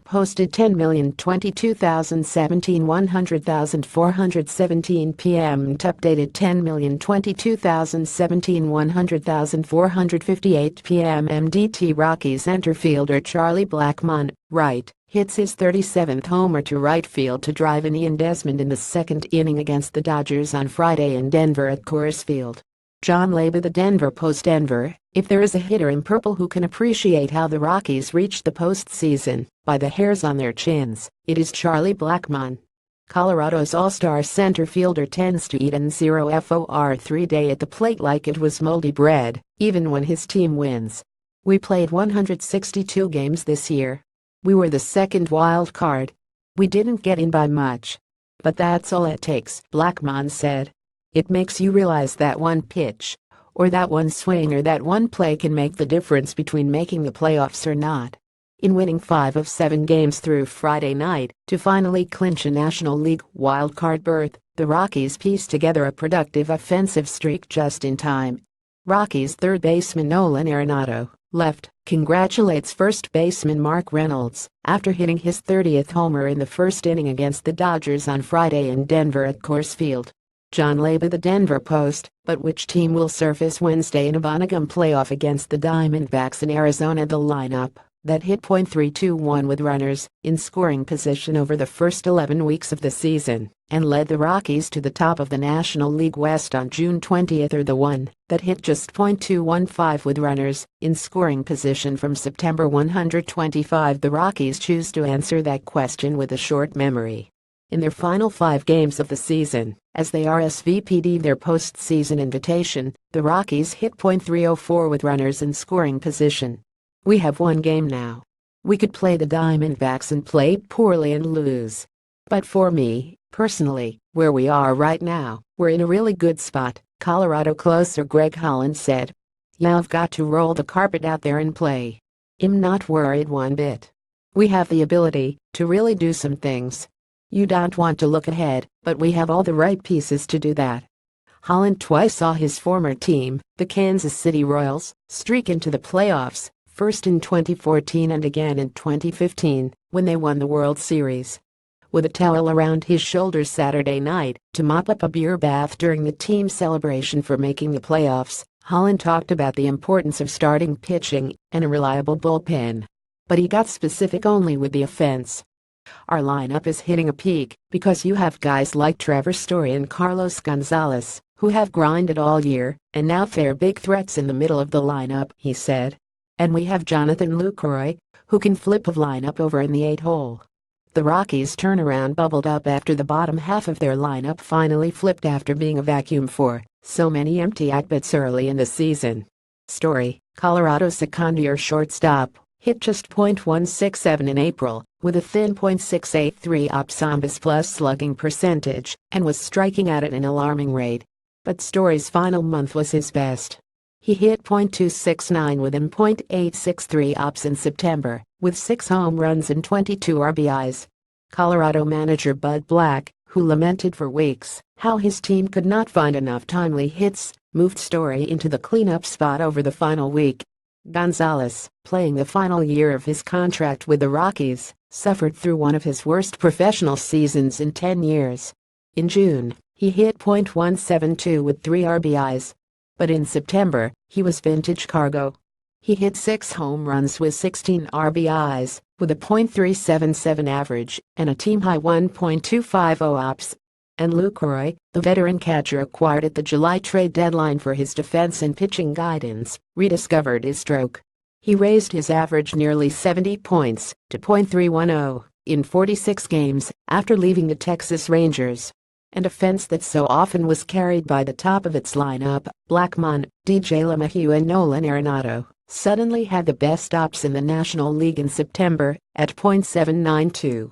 posted 10,022,017 100,417 PM MDTUpdated 10,022,017 100,458 PM MDT Rockies center fielder Charlie Blackmon, right, hits his 37th homer to right field to drive in Ian Desmond in the second inning against the Dodgers on Friday in Denver at Coors Field. John Laba, the Denver Post. Denver, if there is a hitter in purple who can appreciate how the Rockies reached the postseason by the hairs on their chins, it is Charlie Blackmon. Colorado's all-star center fielder tends to eat an 0-for-3 day at the plate like it was moldy bread, even when his team wins. We played 162 games this year. We were the second wild card. We didn't get in by much. But that's all it takes, Blackmon said. It makes you realize that one pitch, or that one swing or that one play can make the difference between making the playoffs or not. In winning 5 of 7 games through Friday night to finally clinch a National League wildcard berth, the Rockies pieced together a productive offensive streak just in time. Rockies third baseman Nolan Arenado, left, congratulates first baseman Mark Reynolds after hitting his 30th homer in the first inning against the Dodgers on Friday in Denver at Coors Field. John Laba, the Denver Post, but which team will surface Wednesday in a Bonagam playoff against the Diamondbacks in Arizona? The lineup that hit .321 with runners in scoring position over the first 11 weeks of the season and led the Rockies to the top of the National League West on June 20th, or the one that hit just .215 with runners in scoring position from September 125. The Rockies choose to answer that question with a short memory. In their final 5 games of the season, as they RSVP'd their postseason invitation, the Rockies hit .304 with runners in scoring position. We have one game now. We could play the Diamondbacks and play poorly and lose. But for me, personally, where we are right now, we're in a really good spot, Colorado closer Greg Holland said. You've got to roll the carpet out there and play. I'm not worried one bit. We have the ability to really do some things. You don't want to look ahead, but we have all the right pieces to do that. Holland twice saw his former team, the Kansas City Royals, streak into the playoffs, first in 2014 and again in 2015, when they won the World Series. With a towel around his shoulders Saturday night to mop up a beer bath during the team celebration for making the playoffs, Holland talked about the importance of starting pitching and a reliable bullpen. But he got specific only with the offense. Our lineup is hitting a peak because you have guys like Trevor Story and Carlos Gonzalez, who have grinded all year and now they're big threats in the middle of the lineup, he said. And we have Jonathan Lucroy, who can flip a lineup over in the 8-hole. The Rockies' turnaround bubbled up after the bottom half of their lineup finally flipped after being a vacuum for so many empty at-bats early in the season. Story, Colorado's second-year shortstop, hit just .167 in April, with a thin .683 OPS plus slugging percentage, and was striking out at an alarming rate. But Story's final month was his best. He hit .269 with an .863 OPS in September, with 6 home runs and 22 RBIs. Colorado manager Bud Black, who lamented for weeks how his team could not find enough timely hits, moved Story into the cleanup spot over the final week. Gonzalez, playing the final year of his contract with the Rockies, suffered through one of his worst professional seasons in 10 years. In June, he hit .172 with 3 RBIs. But in September, he was vintage cargo. He hit 6 home runs with 16 RBIs, with a .377 average and a team-high 1.250 OPS. And Lucroy, the veteran catcher acquired at the July trade deadline for his defense and pitching guidance, rediscovered his stroke. He raised his average nearly 70 points to .310 in 46 games after leaving the Texas Rangers. And a fence that so often was carried by the top of its lineup, Blackmon, DJ LeMahieu and Nolan Arenado, suddenly had the best OPS in the National League in September at .792.